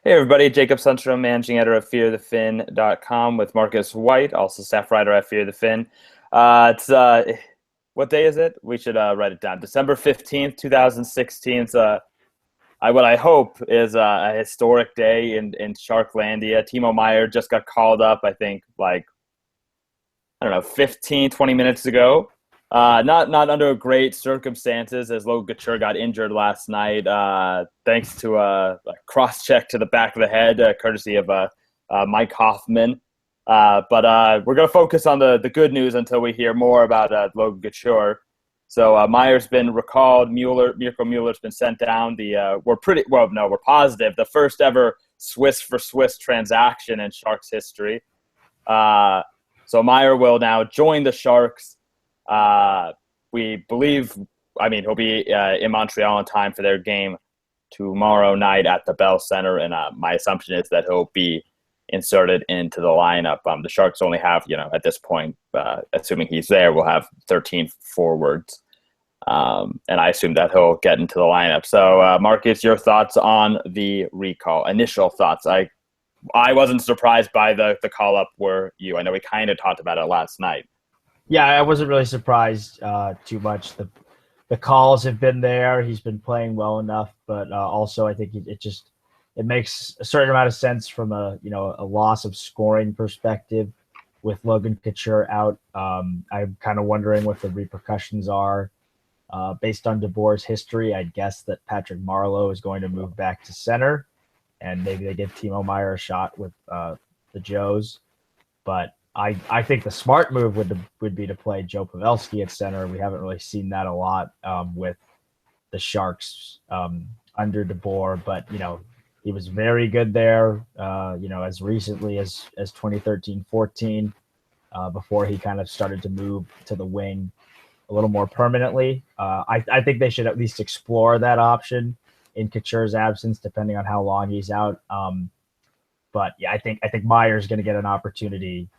Hey everybody, Jacob Sundstrom, managing editor of fearthefin.com with Marcus White, also staff writer at Fear the Fin. It's what day is it? We should write it down. December 15th, 2016. What I hope is a historic day in Sharklandia. Timo Meier just got called up, I think, like, I don't know, 15, 20 minutes ago. Not under great circumstances, as Logan Couture got injured last night, thanks to a cross check to the back of the head, courtesy of Mike Hoffman. But we're going to focus on the good news until we hear more about Logan Couture. So Meyer's been recalled. Mirko Mueller's been sent down. We're positive the first ever Swiss for Swiss transaction in Sharks history. So Meier will now join the Sharks. We believe, he'll be in Montreal in time for their game tomorrow night at the Bell Center, and my assumption is that he'll be inserted into the lineup. The Sharks only have, at this point, assuming he's there, we'll have 13 forwards, and I assume that he'll get into the lineup. So, Marcus, your thoughts on the recall? Initial thoughts. I wasn't surprised by the call-up, were you? I know we kind of talked about it last night. Yeah, I wasn't really surprised too much. The calls have been there. He's been playing well enough, but also I think it makes a certain amount of sense from a loss of scoring perspective with Logan Couture out. I'm kind of wondering what the repercussions are. Based on DeBoer's history, I'd guess that Patrick Marleau is going to move back to center, and maybe they give Timo Meier a shot with the Joes. But I think the smart move would be to play Joe Pavelski at center. We haven't really seen that a lot with the Sharks under DeBoer, but he was very good there. As recently as 2013-14, before he kind of started to move to the wing a little more permanently. I think they should at least explore that option in Couture's absence, depending on how long he's out. But yeah, I think Meier's going to get an opportunity.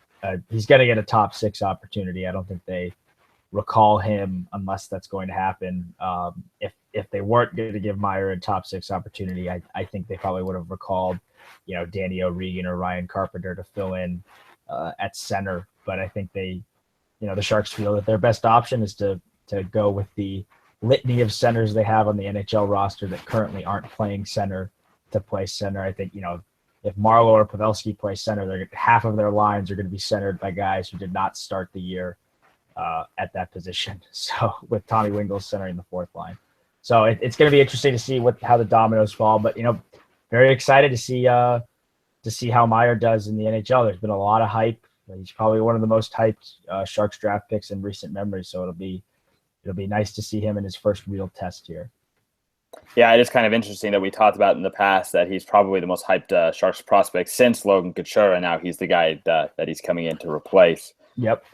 He's going to get a top six opportunity. I don't think they recall him unless that's going to happen. If they weren't going to give Meier a top six opportunity, I think they probably would have recalled, Danny O'Regan or Ryan Carpenter to fill in at center. But I think the Sharks feel that their best option is to go with the litany of centers they have on the NHL roster that currently aren't playing center to play center. I think, if Marleau or Pavelski play center, half of their lines are going to be centered by guys who did not start the year at that position. So with Tommy Wingels centering the fourth line. So it's going to be interesting to see how the dominoes fall. But, very excited to see how Meier does in the NHL. There's been a lot of hype. He's probably one of the most hyped Sharks draft picks in recent memory. So it'll be nice to see him in his first real test here. Yeah, it is kind of interesting that we talked about in the past that he's probably the most hyped Sharks prospect since Logan Couture, and now he's the guy that he's coming in to replace. Yep.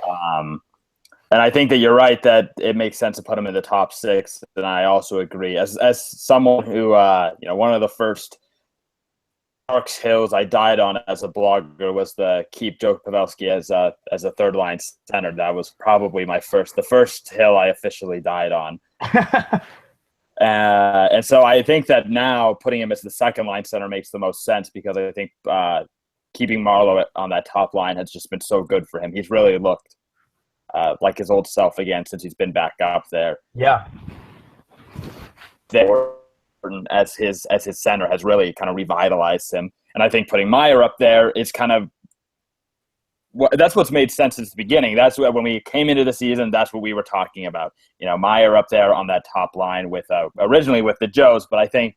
And I think that you're right that it makes sense to put him in the top six, and I also agree. As someone who, one of the first Sharks hills I died on as a blogger was the keep Joe Pavelski as a third line center. That was probably the first hill I officially died on. And so I think that now putting him as the second line center makes the most sense, because I think keeping Marleau on that top line has just been so good for him. He's really looked like his old self again since he's been back up there. Yeah. As his center has really kind of revitalized him. And I think putting Meier up there is kind of that's what's made sense since the beginning. That's when we came into the season. That's what we were talking about. Meier up there on that top line with originally with the Joes, but I think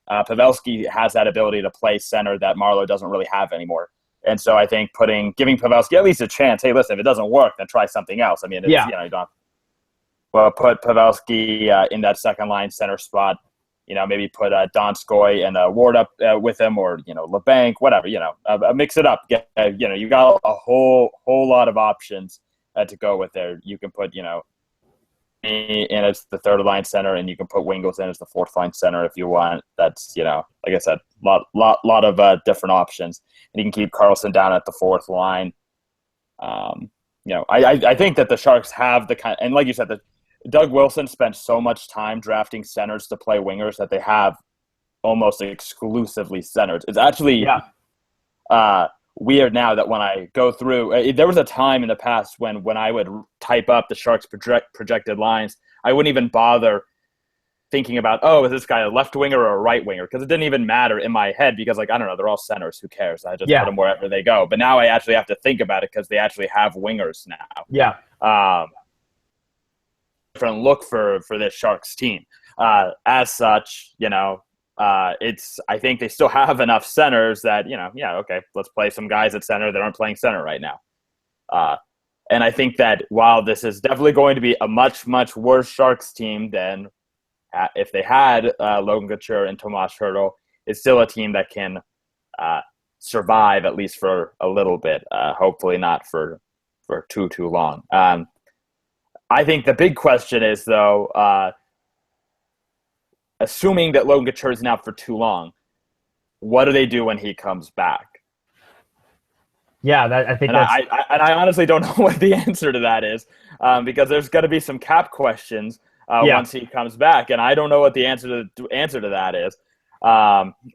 Pavelski has that ability to play center that Marleau doesn't really have anymore. And so I think giving Pavelski at least a chance. Hey, listen, if it doesn't work, then try something else. You don't. Well, put Pavelski in that second line center spot. Maybe put Donskoy and Ward up with him, or LeBanc, whatever. Mix it up. You got a whole lot of options to go with there. You can put me in as the third line center, and you can put Wingels in as the fourth line center if you want. That's like I said, lot of different options, and you can keep Carlson down at the fourth line. I think that the Sharks have the kind, and like you said, Doug Wilson spent so much time drafting centers to play wingers that they have almost exclusively centers. It's actually weird now that when I go through, there was a time in the past when I would type up the Sharks projected lines, I wouldn't even bother thinking about, oh, is this guy a left winger or a right winger? Because it didn't even matter in my head because, like, I don't know, they're all centers. Who cares? I just put them wherever they go. But now I actually have to think about it because they actually have wingers now. Yeah. Different look for this Sharks team. As such, I think they still have enough centers that, okay, let's play some guys at center that aren't playing center right now. And I think that while this is definitely going to be a much, much worse Sharks team than if they had Logan Couture and Tomas Hertl, it's still a team that can survive at least for a little bit. Hopefully not for too long. I think the big question is, though, assuming that Logan Couture is out for too long, what do they do when he comes back? Yeah, I think I honestly don't know what the answer to that is, because there's going to be some cap questions once he comes back, and I don't know what the answer to that is.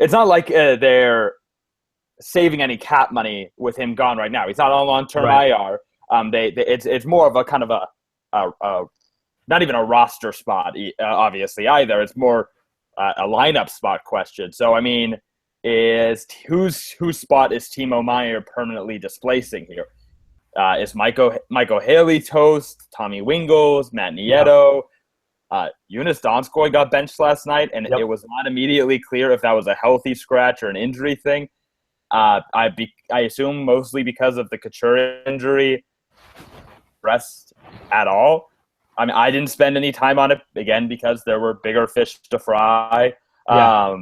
It's not like they're saving any cap money with him gone right now. He's not on long-term IR. It's more of a kind of a not even a roster spot, obviously, either. It's more a lineup spot question. So, I mean, whose spot is Timo Meier permanently displacing here? Is Michael Haley toast? Tommy Wingels? Matt Nieto? Jonas Donskoi got benched last night, and it was not immediately clear if that was a healthy scratch or an injury thing. I assume mostly because of the Couture injury. Rest at all. I mean, I didn't spend any time on it, again, because there were bigger fish to fry. I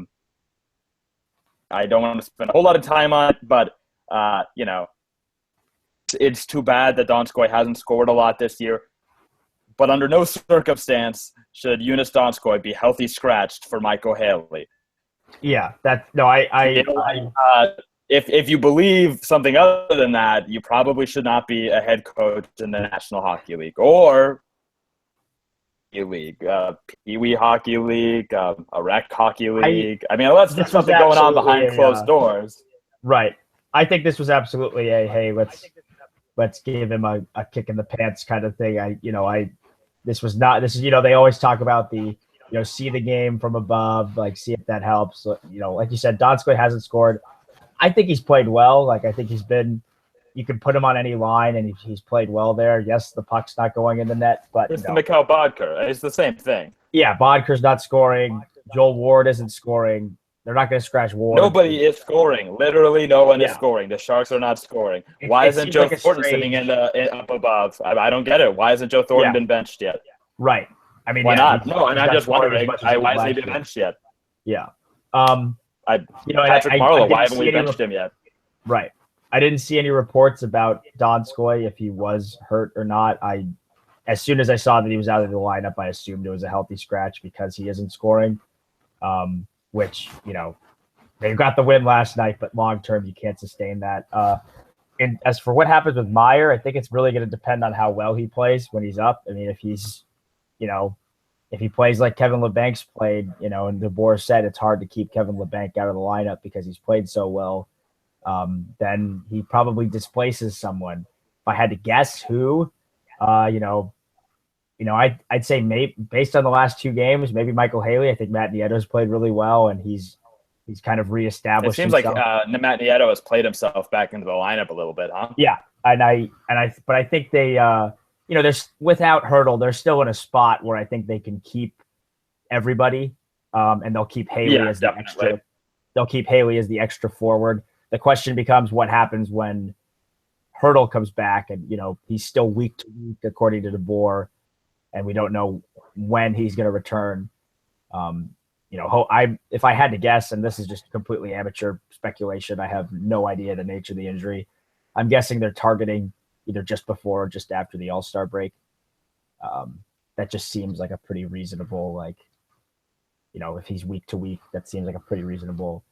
don't want to spend a whole lot of time on it, but, it's too bad that Donskoi hasn't scored a lot this year. But under no circumstance should Jonas Donskoi be healthy scratched for Michael Haley. Yeah, if you believe something other than that, you probably should not be a head coach in the National Hockey League or Pee Wee Hockey League, a rec hockey league. Unless there's something going on behind closed doors. Right. I think this was absolutely hey, let's give him a kick in the pants kind of thing. They always talk about the, see the game from above, like see if that helps. Like you said, Donskoi hasn't scored. I think he's played well. Like, I think you can put him on any line and he's played well there. Yes, the puck's not going in the net, but it's the Mikhail Bodker. It's the same thing. Yeah, Bodker's not scoring. Joel Ward isn't scoring. They're not going to scratch Ward. Nobody is scoring. Literally, no one is scoring. The Sharks are not scoring. Why isn't Joe Thornton sitting up above? I don't get it. Why hasn't Joe Thornton been benched yet? Right. Why not? No, and I'm just wondering why hasn't he been benched yet? Yeah. Patrick Marleau, why haven't we benched him yet? Right. I didn't see any reports about Donskoi, if he was hurt or not. As soon as I saw that he was out of the lineup, I assumed it was a healthy scratch because he isn't scoring. Which, they got the win last night, but long term you can't sustain that. And as for what happens with Meier, I think it's really going to depend on how well he plays when he's up. I mean, if he's, if he plays like Kevin Labank's played, and DeBoer said it's hard to keep Kevin Labanc out of the lineup because he's played so well, then he probably displaces someone. If I had to guess who, I'd say maybe based on the last two games, maybe Michael Haley. I think Matt Nieto's played really well, and he's kind of reestablished. It seems himself. Like Matt Nieto has played himself back into the lineup a little bit, huh? Yeah, but I think they, there's without Hertl, they're still in a spot where I think they can keep everybody, and they'll keep Haley as the extra. They'll keep Haley as the extra forward. The question becomes what happens when Hertl comes back, and he's still week to week according to DeBoer, and we don't know when he's going to return. If I had to guess, and this is just completely amateur speculation, I have no idea the nature of the injury. I'm guessing they're targeting either just before or just after the All-Star break. That just seems like a pretty reasonable, if he's week to week, that seems like a pretty reasonable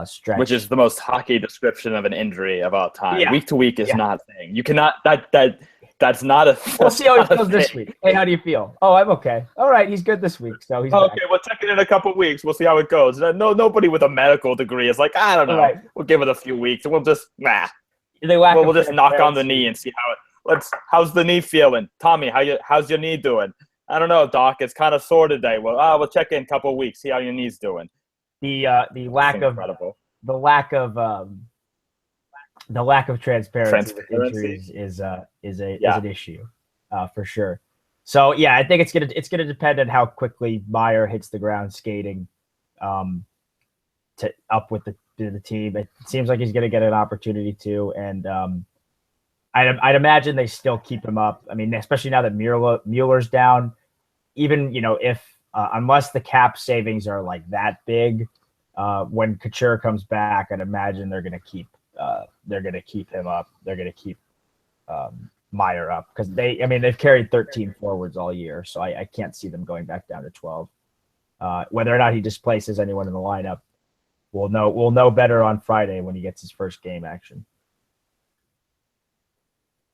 stretch. Which is the most hockey description of an injury of all time. Yeah. Week to week is not a thing. You cannot that That's not a. We'll see how he feels this thing. week. Hey, how do you feel? Oh, I'm okay. All right, he's good this week, so he's Okay, back. we'll check it in a couple weeks. We'll see how it goes. Nobody with a medical degree is like, I don't know. Right. We'll give it a few weeks, and we'll just We'll just knock on the knee and see how it. How's the knee feeling, Tommy? How's your knee doing? I don't know, Doc. It's kind of sore today. Well, we'll check in a couple weeks, see how your knee's doing. The lack of transparency with injuries is an issue for sure. So yeah, I think it's gonna depend on how quickly Meier hits the ground skating to up with the team. It seems like he's gonna get an opportunity to, and I'd imagine they still keep him up. I mean, especially now that Mueller's down, even if unless the cap savings are like that big, when Couture comes back, I'd imagine they're gonna keep him up. They're gonna keep Meier up because they've carried 13 forwards all year, so I can't see them going back down to 12. Whether or not he displaces anyone in the lineup, we'll know better on Friday when he gets his first game action.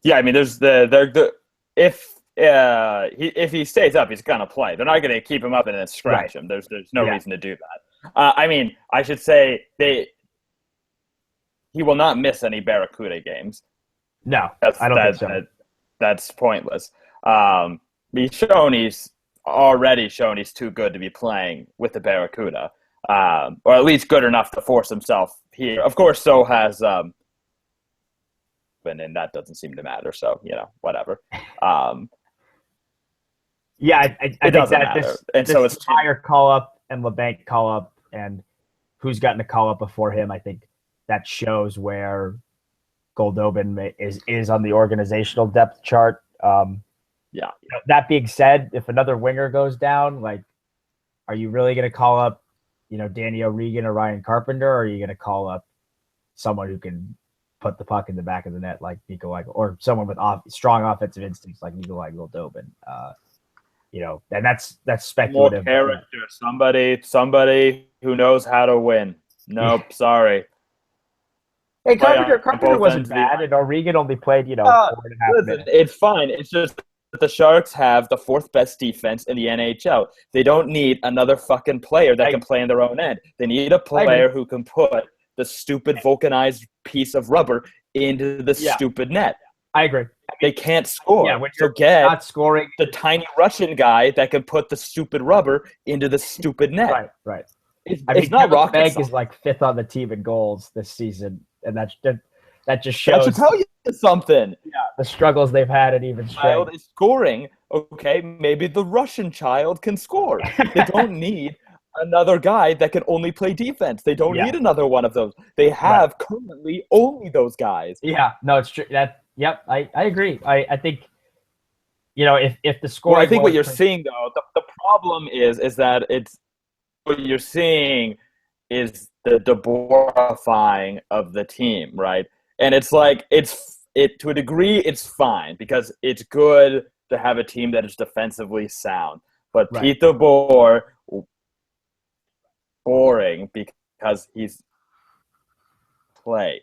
Yeah, I mean, there's if he stays up, he's gonna play. They're not gonna keep him up and then scratch him. There's no reason to do that. I mean, I should say he will not miss any Barracuda games. No, I don't think so. That's pointless. He's already shown he's too good to be playing with the Barracuda, or at least good enough to force himself here. Of course, so has. And that doesn't seem to matter. So whatever. Yeah, I think doesn't that matter. And so it's Meier call up and LeBanc call up, and who's gotten a call up before him. I think that shows where Goldobin is on the organizational depth chart. That being said, if another winger goes down, like, are you really going to call up, Danny O'Regan or Ryan Carpenter, or are you going to call up someone who can put the puck in the back of the net like Nikolai, or someone with strong offensive instincts like Nikolai Goldobin? And that's speculative. More character, somebody who knows how to win. Nope, sorry. Hey, Carpenter wasn't bad, and O'Regan only played, 4.5 minutes. It's fine. It's just that the Sharks have the fourth best defense in the NHL. They don't need another fucking player that can play in their own end. They need a player who can put the stupid vulcanized piece of rubber into the stupid net. I agree. They can't score. Yeah, when so you're get not scoring, the tiny Russian guy that can put the stupid rubber into the stupid net. Right. It's not rocket science. Bank is like fifth on the team in goals this season, and that just shows. That should tell you something. Yeah, the struggles they've had at even strength. Child is scoring. Okay, maybe the Russian child can score. They don't need another guy that can only play defense. They don't need another one of those. They have currently only those guys. Yeah, no, it's true. I agree. I think, if the score. Well, I think what you're seeing though, the problem is that it's what you're seeing is the DeBoerifying of the team, right? And it's like it to a degree it's fine because it's good to have a team that is defensively sound. But Pete DeBoer, boring because he's play.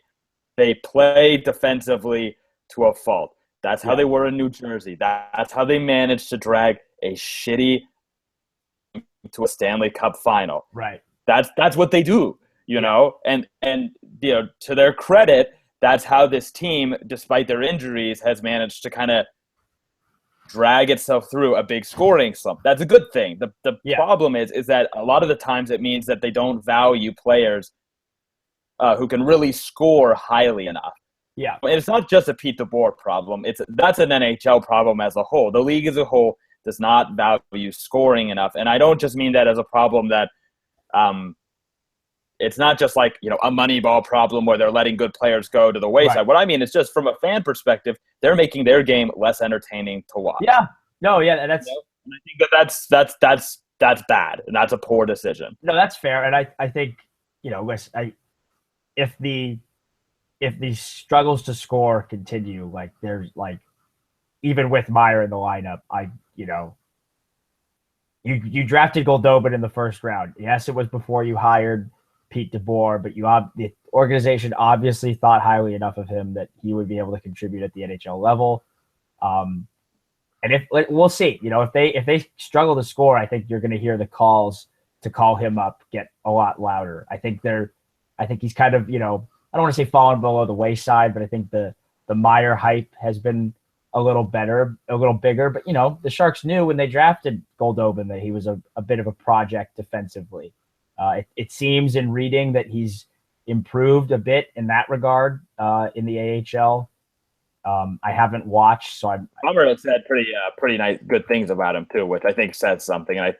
They play defensively to a fault. That's how they were in New Jersey. That's how they managed to drag a shitty to a Stanley Cup final. Right. That's what they do, and to their credit, that's how this team, despite their injuries, has managed to kind of drag itself through a big scoring slump. That's a good thing. The problem is that a lot of the times it means that they don't value players who can really score highly enough. Yeah. And it's not just a Pete DeBoer problem. That's an NHL problem as a whole. The league as a whole does not value scoring enough. And I don't just mean that as a problem that it's not just like, a Moneyball problem where they're letting good players go to the wayside. Right. What I mean is just from a fan perspective, they're making their game less entertaining to watch. Yeah. No, yeah, that's and I think that's bad, and that's a poor decision. No, that's fair. And I think, listen, if the struggles to score continue, like there's like even with Meier in the lineup, you drafted Goldobin in the first round. Yes, it was before you hired Pete DeBoer, but the organization obviously thought highly enough of him that he would be able to contribute at the NHL level. And if we'll see, if they struggle to score, I think you're going to hear the calls to call him up get a lot louder. I think he's kind of, I don't want to say fallen below the wayside, but I think the Meier hype has been a little better, a little bigger. But the Sharks knew when they drafted Goldobin that he was a bit of a project defensively. It seems in reading that he's improved a bit in that regard in the AHL. I haven't watched, so I'm. Hummer has said pretty nice, good things about him too, which I think says something. And I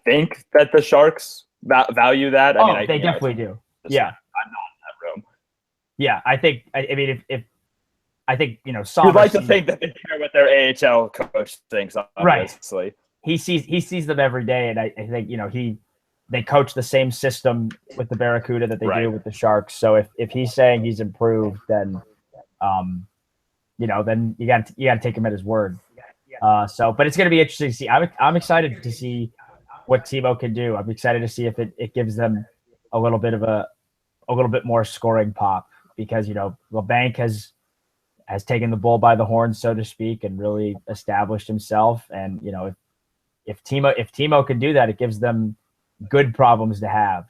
think that the Sharks value that. They definitely do. Yeah, I'm not in that room. Yeah, I think. I mean, if I think you'd like to think that they care what their AHL coach thinks. Obviously, right. He sees them every day, and I think they coach the same system with the Barracuda that they do with the Sharks. So if he's saying he's improved, then then you got to take him at his word. But it's going to be interesting to see. I'm excited to see what Timo can do. I'm excited to see if it gives them a little bit more scoring pop, because LeBanc has taken the bull by the horns, so to speak, and really established himself. And if Timo can do that, it gives them good problems to have.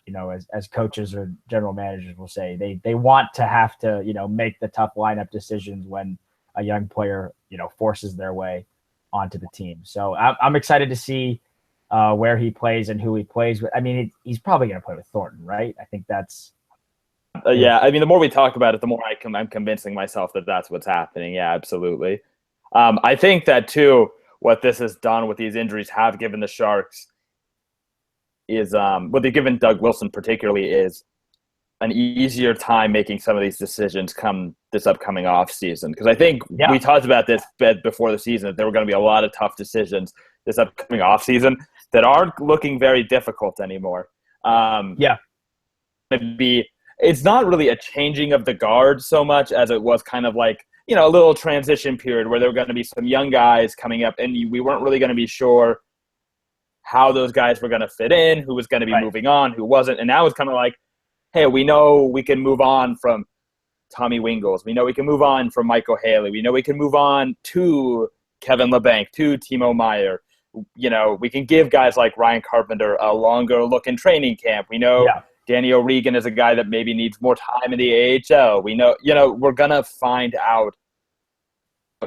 As coaches or general managers will say, they want to have to make the tough lineup decisions when a young player forces their way onto the team. So I'm excited to see where he plays and who he plays with. I mean, he's probably going to play with Thornton, right? I think that's. Yeah, I mean, the more we talk about it, the more I'm convincing myself that that's what's happening. Yeah, absolutely. I think that, too, what this has done with these injuries have given the Sharks is what they've given Doug Wilson particularly is an easier time making some of these decisions come this upcoming off season. Because I think we talked about this before the season, that there were going to be a lot of tough decisions this upcoming off season that aren't looking very difficult anymore. It's not really a changing of the guard so much as it was kind of like, a little transition period where there were going to be some young guys coming up, and we weren't really going to be sure how those guys were going to fit in, who was going to be moving on, who wasn't. And now it's kind of like, hey, we know we can move on from Tommy Wingles. We know we can move on from Michael Haley. We know we can move on to Kevin LeBanc, to Timo Meier. We can give guys like Ryan Carpenter a longer look in training camp. We know Danny O'Regan is a guy that maybe needs more time in the AHL. We know, we're going to find out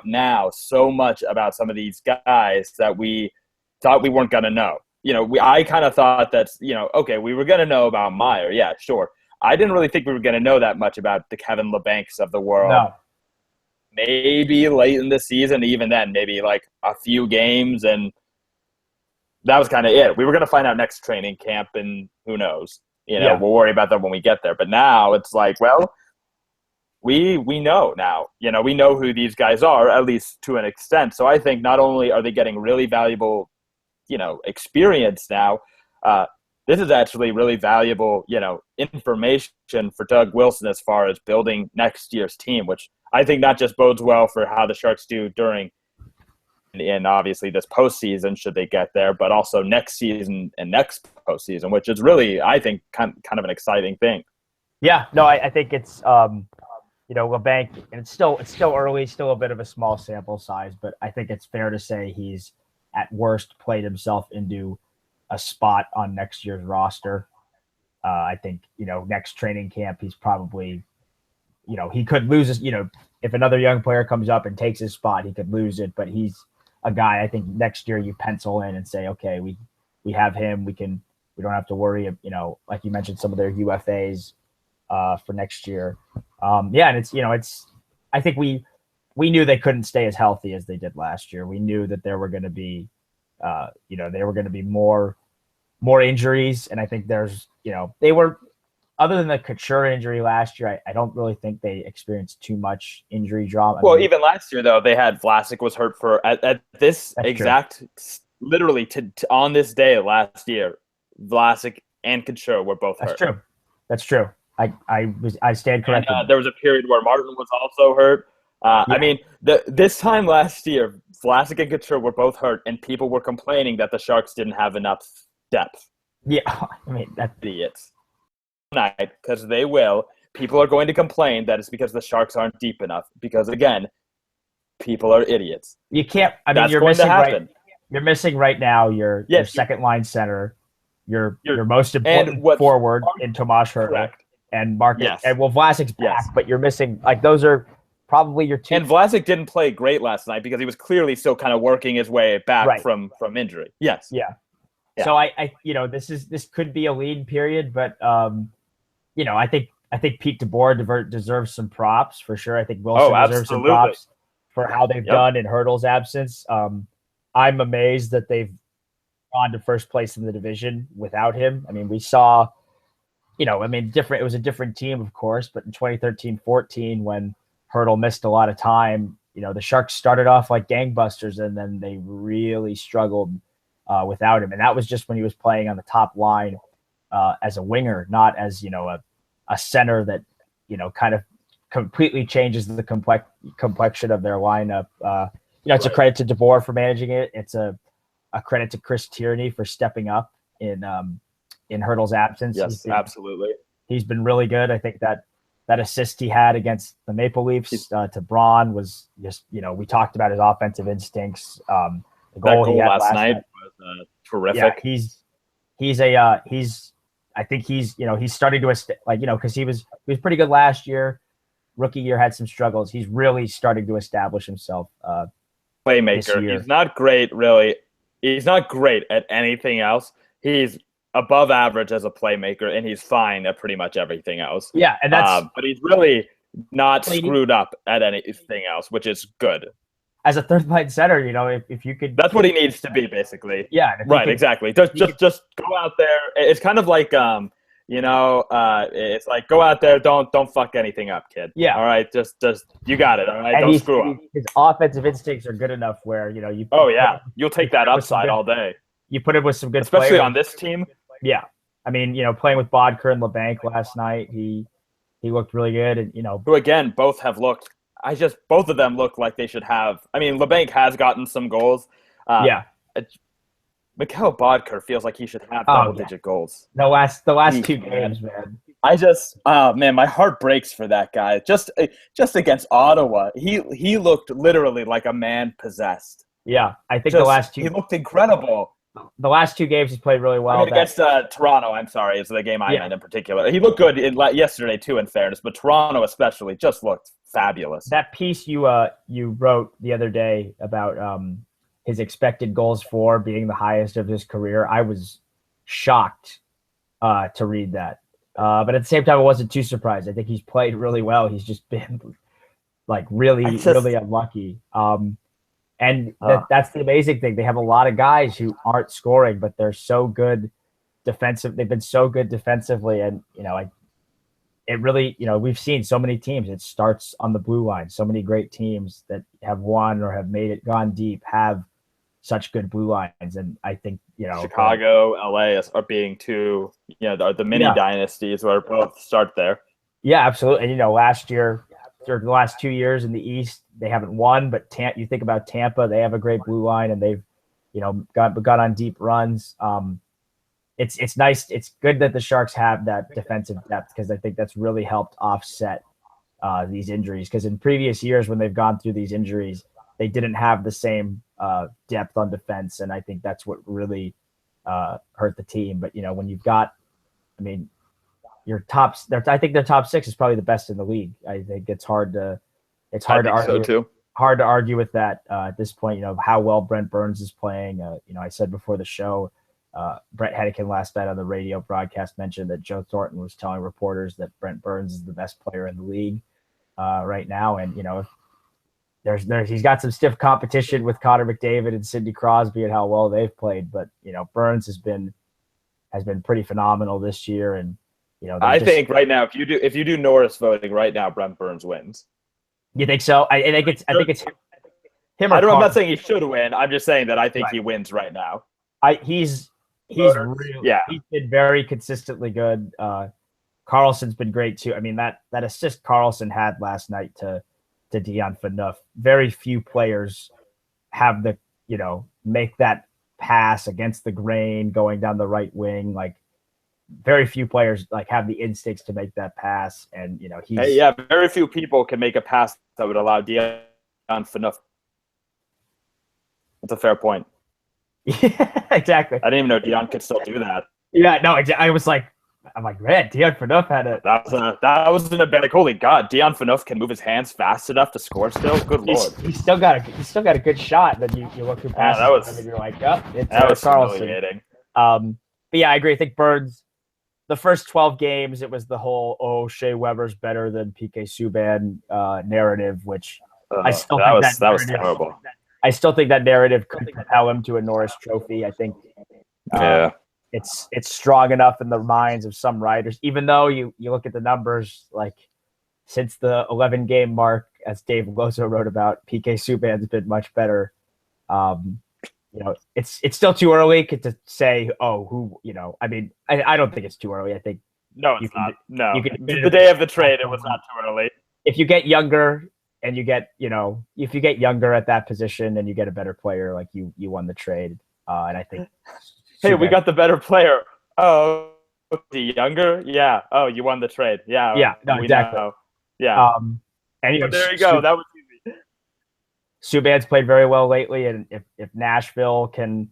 now so much about some of these guys that we thought we weren't going to know. I kind of thought that, okay, we were going to know about Meier. Yeah, sure. I didn't really think we were going to know that much about the Kevin LeBancs of the world. No. Maybe late in the season, even then, maybe like a few games, and that was kind of it. We were going to find out next training camp, and who knows? We'll worry about that when we get there. But now it's like, well, we know now. We know who these guys are, at least to an extent. So I think not only are they getting really valuable, experience now, this is actually really valuable, information for Doug Wilson as far as building next year's team, which I think not just bodes well for how the Sharks do during and obviously this postseason, should they get there, but also next season and next postseason, which is really, I think, kind of an exciting thing. Yeah, no, I think it's LeBanc, and it's still early, still a bit of a small sample size, but I think it's fair to say he's at worst played himself into a spot on next year's roster. I think next training camp he's probably he could lose his, if another young player comes up and takes his spot, he could lose it, but he's a guy I think next year you pencil in and say, okay, we have him, we don't have to worry, like you mentioned, some of their UFAs for next year. And it's I think we knew they couldn't stay as healthy as they did last year. We knew that there were going to be more injuries, and I think they were, other than the Couture injury last year, I don't really think they experienced too much injury drama. Even last year, though, they had Vlasic was hurt for at this exact, literally on this day last year, Vlasic and Couture were both hurt. That's true. I stand corrected. And, there was a period where Martin was also hurt. I mean, this time last year, Vlasic and Couture were both hurt, and people were complaining that the Sharks didn't have enough depth. Yeah, I mean, that's idiots. Tonight, because they will. People are going to complain that it's because the Sharks aren't deep enough. Because again, people are idiots. You can't. I mean, That's going to happen. You're missing right now your second line center, your most important forward in Tomas Hertl, correct. and Marcus. Yes. And Vlasic's back, but you're missing like those are probably your two. And Vlasic didn't play great last night because he was clearly still kind of working his way back from injury. Yes. Yeah. So I this could be a lean period, but I think Pete DeBoer deserves some props for sure. I think Wilson deserves some props for how they've done in Hertl's absence. I'm amazed that they've gone to first place in the division without him. I mean, we saw, different. It was a different team, of course, but in 2013-14, when Hertl missed a lot of time, the Sharks started off like gangbusters, and then they really struggled without him. And that was just when he was playing on the top line as a winger, not as, a center that, kind of completely changes the complexion of their lineup. It's a credit to DeBoer for managing it. It's a credit to Chris Tierney for stepping up in Hertl's absence. Yes, absolutely. He's been really good. I think that assist he had against the Maple Leafs to Braun was just, we talked about his offensive instincts. The goal he had last night was terrific. Yeah, I think he's starting to because he was pretty good last year. Rookie year had some struggles. He's really starting to establish himself. Playmaker. He's not great, really. He's not great at anything else. He's above average as a playmaker, and he's fine at pretty much everything else. Yeah, and that's. But he's really not screwed up at anything else, which is good. As a third line center, if you could. That's what he needs to be, basically. Yeah. Right. Exactly. Just go out there. It's kind of like it's like go out there, don't fuck anything up, kid. Yeah. All right, just you got it. All right, and don't screw up. His offensive instincts are good enough where you. Oh yeah, you'll take that upside all day. You put him with some good, especially players. On this team. Yeah, I mean, playing with Bodker and LeBanc last night, he looked really good, and who again both have looked. Both of them look like they should have. I mean, LeBanc has gotten some goals. Mikhail Bodker feels like he should have double-digit goals. The last two games, man. My heart breaks for that guy. Just against Ottawa, he looked literally like a man possessed. Yeah, I think the last two. He looked incredible. The last two games he's played really well. Against Toronto, I'm sorry, is the game I meant in particular. He looked good yesterday too, in fairness, but Toronto especially just looked fabulous. That piece you wrote the other day about his expected goals for being the highest of his career, I was shocked to read that. But at the same time, I wasn't too surprised. I think he's played really well. He's just been really unlucky. And that's the amazing thing. They have a lot of guys who aren't scoring, but they're so good defensive. They've been so good defensively. And, it really, we've seen so many teams. It starts on the blue line. So many great teams that have won or have made it, gone deep, have such good blue lines. And I think, Chicago, LA are being two, the mini dynasties where both start there. Yeah, absolutely. And, last year, or the last 2 years in the East, they haven't won, but you think about Tampa, they have a great blue line and they've, got on deep runs. It's nice. It's good that the Sharks have that defensive depth because I think that's really helped offset these injuries. Because in previous years when they've gone through these injuries, they didn't have the same depth on defense, and I think that's what really hurt the team. But when you've got, your tops, I think their top six is probably the best in the league. I think it's hard to argue. So too. Hard to argue with that at this point. How well Brent Burns is playing. I said before the show, Brett Hedican last night on the radio broadcast mentioned that Joe Thornton was telling reporters that Brent Burns is the best player in the league right now, and he's got some stiff competition with Connor McDavid and Sidney Crosby and how well they've played, but Burns has been pretty phenomenal this year, and I think right now if you do Norris voting right now, Brent Burns wins. You think so? I think it's him. I'm not saying he should win. I'm just saying that I think he wins right now. He's been very consistently good. Carlson's been great too. That assist Carlson had last night to Dion Phaneuf. Very few players have the make that pass against the grain going down the right wing. Very few players have the instincts to make that pass, and very few people can make a pass that would allow Dion Phaneuf That's a fair point. Yeah, exactly. I didn't even know Dion could still do that. Yeah, no, I was like, I'm like, man, Dion Phaneuf had it. That wasn't a bad. Like, holy God, Dion Phaneuf can move his hands fast enough to score still. Good Lord. He's still got a good shot. Then you look through passes and you're like, oh, it's that was Carlson. humiliating. But yeah, I agree. I think Burns, the first 12 games, it was the whole Shea Weber's better than PK Subban narrative, which I still think that was terrible. I still think that narrative could propel him to a Norris Trophy. I think it's strong enough in the minds of some writers, even though you look at the numbers, like since the 11-game mark, as Dave Lozo wrote about, PK Subban's been much better. It's still too early to say, I mean, I don't think it's too early. I think it's not. No, the day of the trade, it was not too early. If you get younger and if you get younger at that position and you get a better player, like you won the trade. And I think, hey, we got the better player. Oh, the younger, yeah. Oh, you won the trade, yeah. Yeah, no, exactly. Know. Yeah. Anyway, there you go. That was easy. Subban's played very well lately, and if Nashville can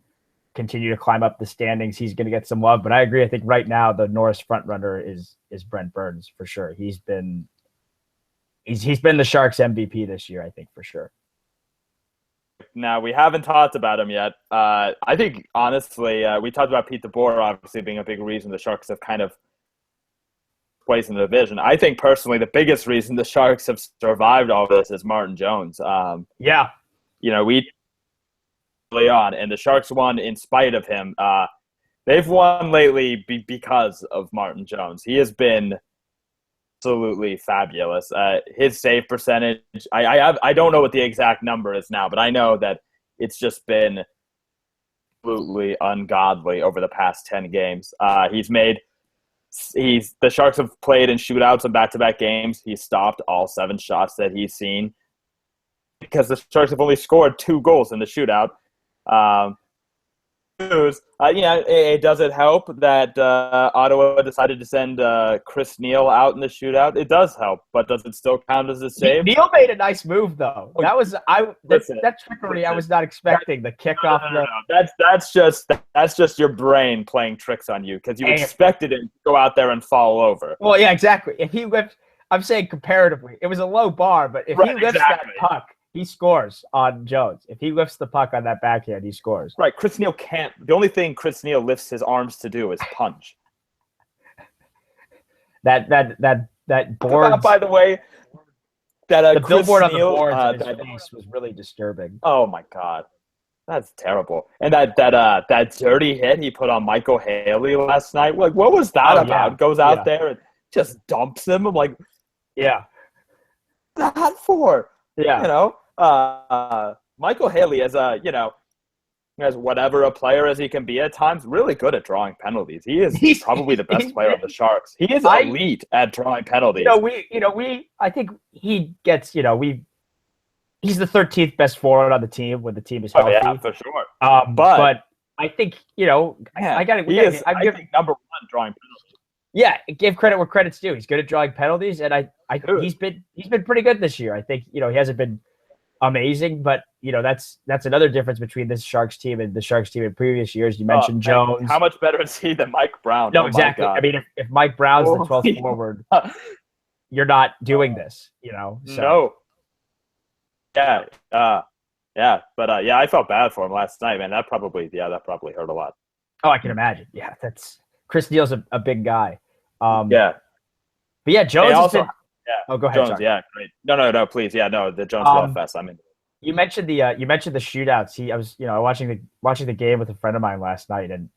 continue to climb up the standings, he's going to get some love. But I agree. I think right now the Norris front runner is Brent Burns for sure. He's been the Sharks MVP this year, I think, for sure. Now, we haven't talked about him yet. I think, honestly, we talked about Pete DeBoer obviously being a big reason the Sharks have kind of placed in the division. I think, personally, the biggest reason the Sharks have survived all of this is Martin Jones. Yeah. We early on, and the Sharks won in spite of him. They've won lately because of Martin Jones. He has been absolutely fabulous. His save percentage, I don't know what the exact number is now, but I know that it's just been absolutely ungodly over the past 10 games. The Sharks have played in shootouts in back-to-back games. He's stopped all 7 shots that he's seen because the Sharks have only scored 2 goals in the shootout. Does it help that Ottawa decided to send Chris Neil out in the shootout? It does help, but does it still count as a save? Neil made a nice move, though. That trickery I was not expecting. The kickoff. No. That's just your brain playing tricks on you because you expected him to go out there and fall over. Well, yeah, exactly. If he lifts, I'm saying comparatively, it was a low bar, but if he lifts that puck, he scores on Jones. If he lifts the puck on that backhand, he scores. Right. Chris Neil can't. The only thing Chris Neil lifts his arms to do is punch. that board. By the way, that the Chris billboard Neil, on the boards in his face was really disturbing. Oh my God, that's terrible. And that dirty hit he put on Michael Haley last night. Like, what was that about? Yeah. Goes out there and just dumps him. I'm like, yeah, that for? Yeah. Michael Haley as whatever a player as he can be at times, really good at drawing penalties. He's probably the best player on the Sharks. He is elite at drawing penalties. I think he gets, he's the 13th best forward on the team when the team is healthy. Yeah, for sure. But I think, I think number 1 drawing penalties. Yeah, give credit where credit's due. He's good at drawing penalties, and he's been pretty good this year. I think he hasn't been amazing, but that's another difference between this Sharks team and the Sharks team in previous years. You mentioned Jones. How much better is he than Mike Brown? No, exactly. I mean, if Mike Brown's the 12th forward, you're not doing this. So. No. Yeah. But I felt bad for him last night, man. That probably hurt a lot. Oh, I can imagine. Yeah, that's Chris Neil's a big guy. But yeah, Jones also, yeah. Oh, go ahead. Jones, sorry. yeah, great. No, please, yeah, no, the Jones love fest. I mean, you mentioned the shootouts. I was watching the game with a friend of mine last night, and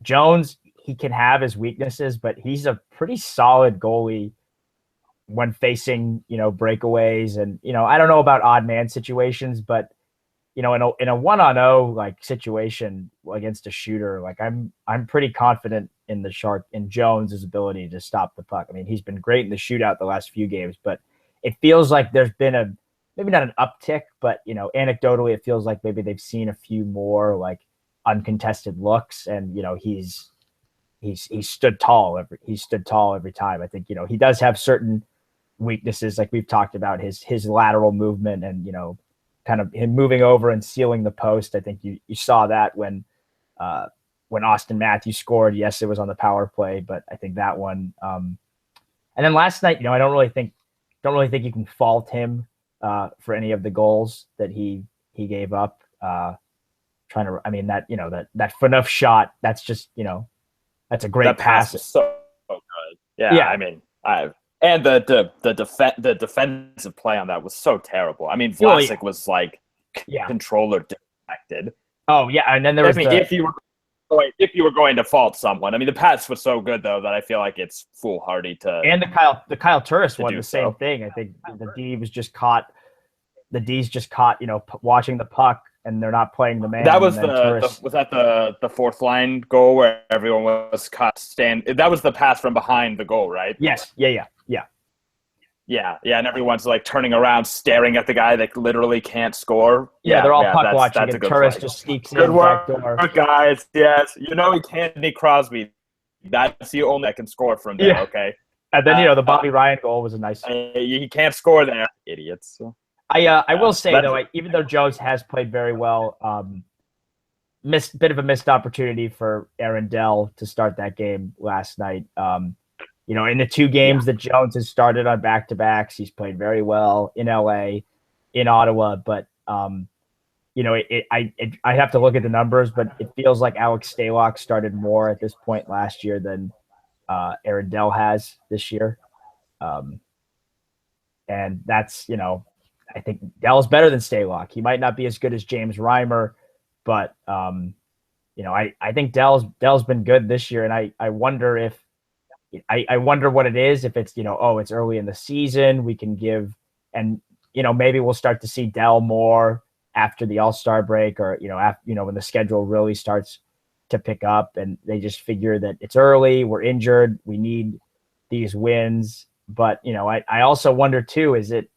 Jones, he can have his weaknesses, but he's a pretty solid goalie when facing breakaways, and I don't know about odd man situations, but in a 1-on-0 like situation against a shooter, like I'm pretty confident in Jones's ability to stop the puck. I mean, he's been great in the shootout the last few games, but it feels like there's been maybe not an uptick, but anecdotally it feels like maybe they've seen a few more like uncontested looks, and he's stood tall every time. I think he does have certain weaknesses, like we've talked about his lateral movement and kind of him moving over and sealing the post. I think you saw that when Austin Matthews scored. Yes, it was on the power play, but I think that one. And then last night, I don't really think you can fault him for any of the goals that he gave up. That Phaneuf shot, that's just, that's a great that pass. Was so good. Yeah. I mean, and the defensive play on that was so terrible. I mean, Vlasic was like controller deflected. Oh yeah, and then there was if you were going to fault someone, I mean, the pass was so good though that I feel like it's foolhardy to. And the Kyle Turris one, the same thing. I think the D's just caught, watching the puck, and they're not playing the man. That was was that the fourth line goal where everyone was caught that was the pass from behind the goal, right? Yes. Yeah. Yeah, and everyone's like turning around, staring at the guy that literally can't score. Yeah, they're all puck watching, and Turris just sneaks in. Good work, guys. Yes, he can't Nick Crosby. That's the only that can score from there. Yeah. Okay. And then the Bobby Ryan goal was a nice. He can't score there, idiots. I will say though, even though Jones has played very well, bit of a missed opportunity for Aaron Dell to start that game last night. In the 2 games that Jones has started on back-to-backs, he's played very well in LA, in Ottawa. But, I have to look at the numbers, but it feels like Alex Stalock started more at this point last year than Aaron Dell has this year. And that's, I think Dell's better than Stalock. He might not be as good as James Reimer, but, I think Dell's been good this year. And I wonder if, I wonder what it is, if it's, it's early in the season, we can give, and, maybe we'll start to see Dell more after the All-Star break, or, when the schedule really starts to pick up and they just figure that it's early, we're injured, we need these wins. But, I also wonder too, is it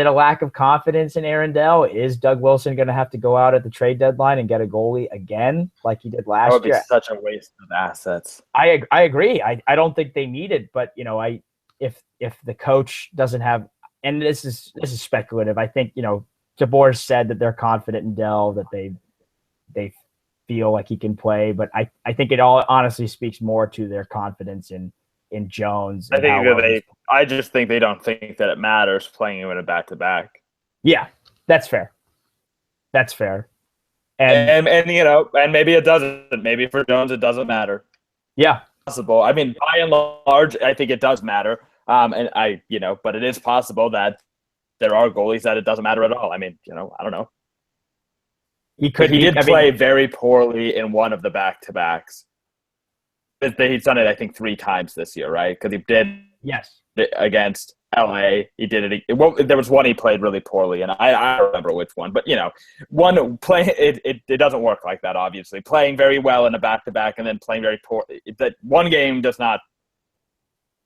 a lack of confidence in Aaron Dell? Is Doug Wilson going to have to go out at the trade deadline and get a goalie again like he did last year? That would be such a waste of assets. I agree. I don't think they need it, but if the coach doesn't have, and this is speculative, I think DeBoer said that they're confident in Dell, that they feel like he can play, but I think it all honestly speaks more to their confidence in Jones. I just think they don't think that it matters playing him in a back-to-back. Yeah, that's fair. And maybe it doesn't. Maybe for Jones it doesn't matter. Yeah, possible. I mean, by and large, I think it does matter. But it is possible that there are goalies that it doesn't matter at all. I mean, I don't know. He did play very poorly in one of the back-to-backs. He's done it, I think, 3 times this year, right? Because he did against LA. He did it. There was one he played really poorly, and I don't remember which one. But one play it doesn't work like that. Obviously, playing very well in a back-to-back and then playing very poor. That one game does not.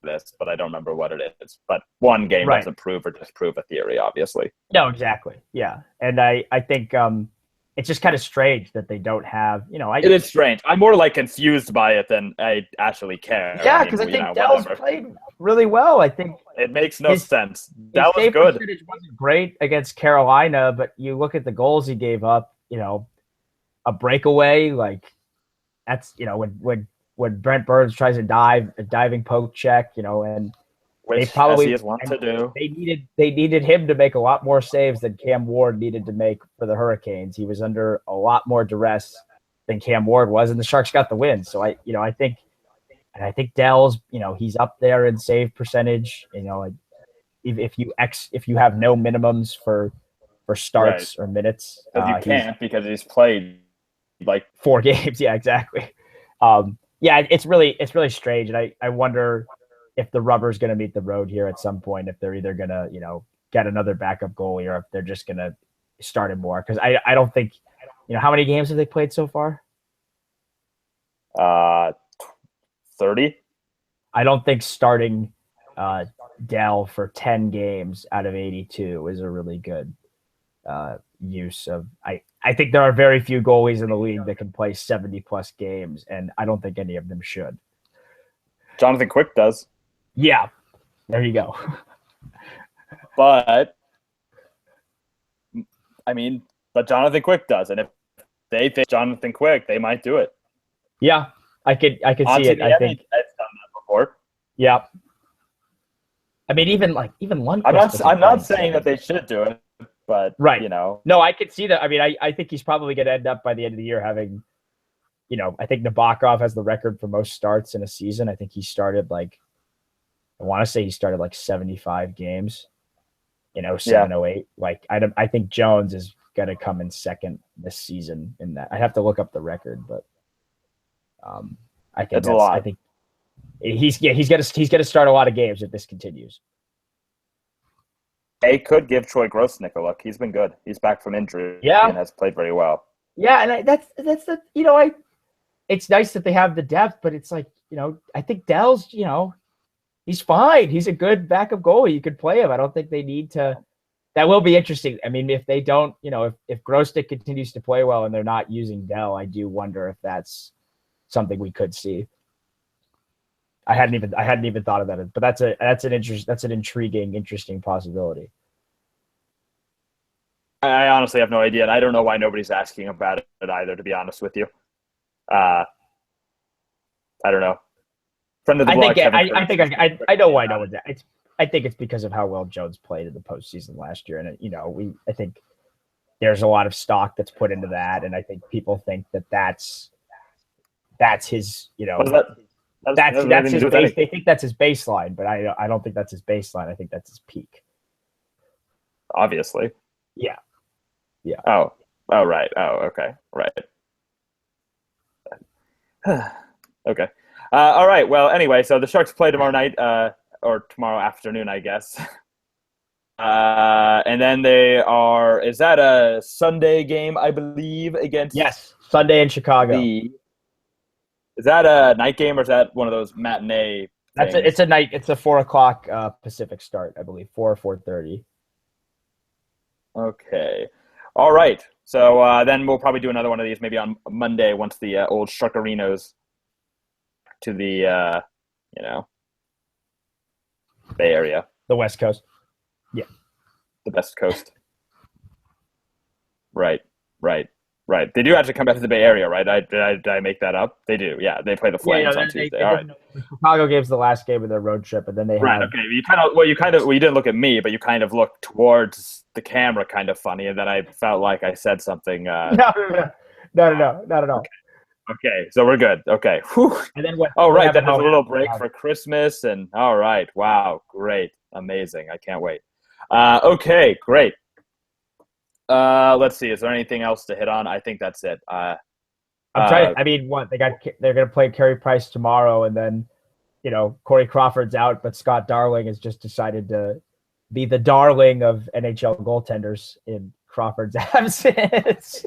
This, but I don't remember what it is. But one game doesn't prove or disprove a theory, obviously. No, exactly. Yeah, and I think. It's just kind of strange that they don't have, it is strange. I'm more confused by it than I actually care. Yeah, because I think Dell's played really well. I think it makes no sense. Dell was good. Percentage wasn't great against Carolina, but you look at the goals he gave up. A breakaway, that's when Brent Burns tries to dive, a diving poke check, and. Which they to do. They needed him to make a lot more saves than Cam Ward needed to make for the Hurricanes. He was under a lot more duress than Cam Ward was, and the Sharks got the win. So I think Dell's, he's up there in save percentage. If you have no minimums for starts or minutes, you can't because he's played 4 games. Yeah, exactly. It's really strange, and I wonder if the rubber's going to meet the road here at some point, if they're either going to, get another backup goalie or if they're just going to start him more. Because I don't think, how many games have they played so far? 30. I don't think starting Dell for 10 games out of 82 is a really good use of. I think there are very few goalies in the league that can play 70-plus games, and I don't think any of them should. Jonathan Quick does. Yeah, there you go. But I mean, but Jonathan Quick does, and if they think Jonathan Quick, they might do it. Yeah, I could On see it. TV, I think. I've done that before. Yeah. I mean, even Lundqvist. I'm not saying that they should do it, but right. you know. No, I could see that. I mean, I think he's probably going to end up by the end of the year having, I think Nabokov has the record for most starts in a season. I think he started I want to say he started 75 games in 07, 08. I think Jones is going to come in second this season in that. I have to look up the record, but I think that's a lot. I think he's going to start a lot of games if this continues. They could give Troy Grosnick a look. He's been good. He's back from injury and has played very well. Yeah, and that's the it's nice that they have the depth, but it's I think Dell's he's fine. He's a good backup goalie. You could play him. I don't think they need to. That will be interesting. I mean, if they don't, if Grosnick continues to play well and they're not using Dell, I do wonder if that's something we could see. I hadn't even thought of that, but that's an intriguing, interesting possibility. I honestly have no idea, and I don't know why nobody's asking about it either. To be honest with you, I don't know. Friend of the blog, I know why no one's. I think it's because of how well Jones played in the postseason last year, and I think there's a lot of stock that's put into that, and I think people think that's his. That's his base. They think that's his baseline, but I don't think that's his baseline. I think that's his peak. Obviously. Yeah. Oh, right. Oh, okay. Right. Okay. All right. Well, anyway, so the Sharks play tomorrow night, or tomorrow afternoon, I guess. And then is that a Sunday game, I believe, against? Yes, Sunday in Chicago. Is that a night game or is that one of those matinee things? It's a night. It's a 4:00 Pacific start, I believe, 4:30. Okay. All right. So then we'll probably do another one of these maybe on Monday once the old Sharkarinos to the Bay Area. The West Coast. Yeah. The West Coast. Right. They do actually come back to the Bay Area, right? Did I make that up? They do. Yeah, they play the Flames on Tuesday. All right. The Chicago game's the last game of their road trip, and then they have. Okay. You didn't look at me, but you kind of looked towards the camera, kind of funny, and then I felt like I said something. No, not at all. Okay, so we're good. Okay. Whew. And then right. Then there's a little break for Christmas, and all right. Wow, great, amazing. I can't wait. Okay, great. Let's see. Is there anything else to hit on? I think that's it. I'm trying. I mean, they're going to play Carey Price tomorrow, and then, Corey Crawford's out, but Scott Darling has just decided to be the darling of NHL goaltenders in Crawford's absence.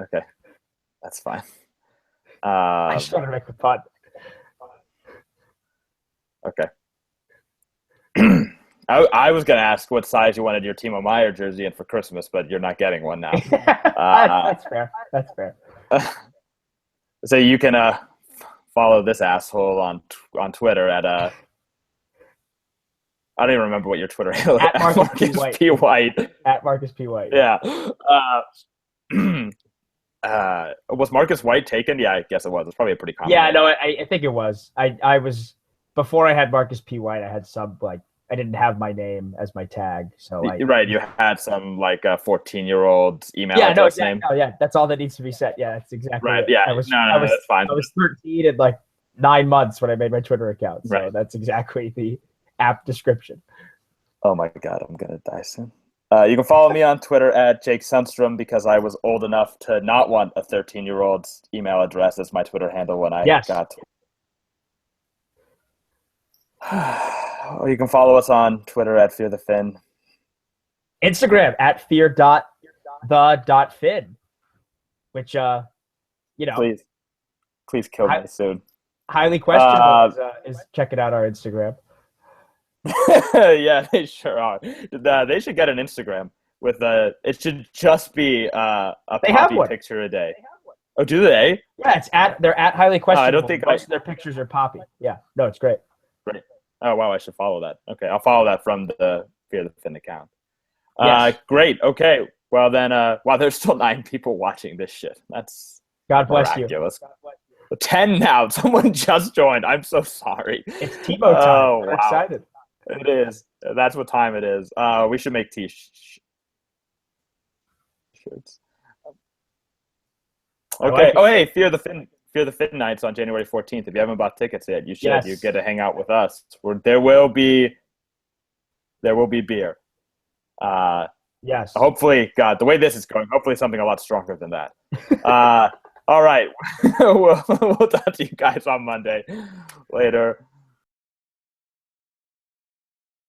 Okay, that's fine. I just want to make the punt. Okay. I was going to ask what size you wanted your Timo Meier jersey in for Christmas, but you're not getting one now. That's fair. That's fair. So you can follow this asshole on Twitter at I don't even remember what your Twitter handle is. At Marcus P. White. At Marcus P. White. Yeah. Was Marcus White taken? Yeah, I guess it was. It's probably a pretty common. Yeah, no, I think it was. I was before I had Marcus P. White. I had some I didn't have my name as my tag, so right. You had some 14-year-old email address name. No, yeah, that's all that needs to be set. Yeah, that's exactly right. It. Yeah, that's fine. I was 13 and 9 months when I made my Twitter account, so that's exactly the app description. Oh my god, I'm gonna die soon. You can follow me on Twitter at Jake Sundstrom because I was old enough to not want a 13-year-old's email address as my Twitter handle when I got. You can follow us on Twitter at Fear the Fin. Instagram at fear.the.fin, which please kill me soon. Highly questionable is checking out our Instagram. Yeah, they sure are. They should get an Instagram with it should just be a poppy picture a day. Oh, do they? Yeah, they're at highly questionable. I don't think most of their pictures are poppy. Yeah, no, it's great. Great. Oh wow, I should follow that. Okay, I'll follow that from the Fear the Fin account. Yes. Great. Okay. Well then, wow, there's still 9 people watching this shit. That's God bless you. miraculous. 10 now. Someone just joined. I'm so sorry. It's Timo time. Oh I'm wow, excited. it is. That's what time it is. We should make t-shirts. I Okay. like it. Oh hey, Fear the Fin nights on January 14th. If you haven't bought tickets yet, you should. Yes. You get to hang out with us. There will be beer. Yes. Hopefully, God, the way this is going, hopefully something a lot stronger than that. All right. We'll talk to you guys on Monday. Later.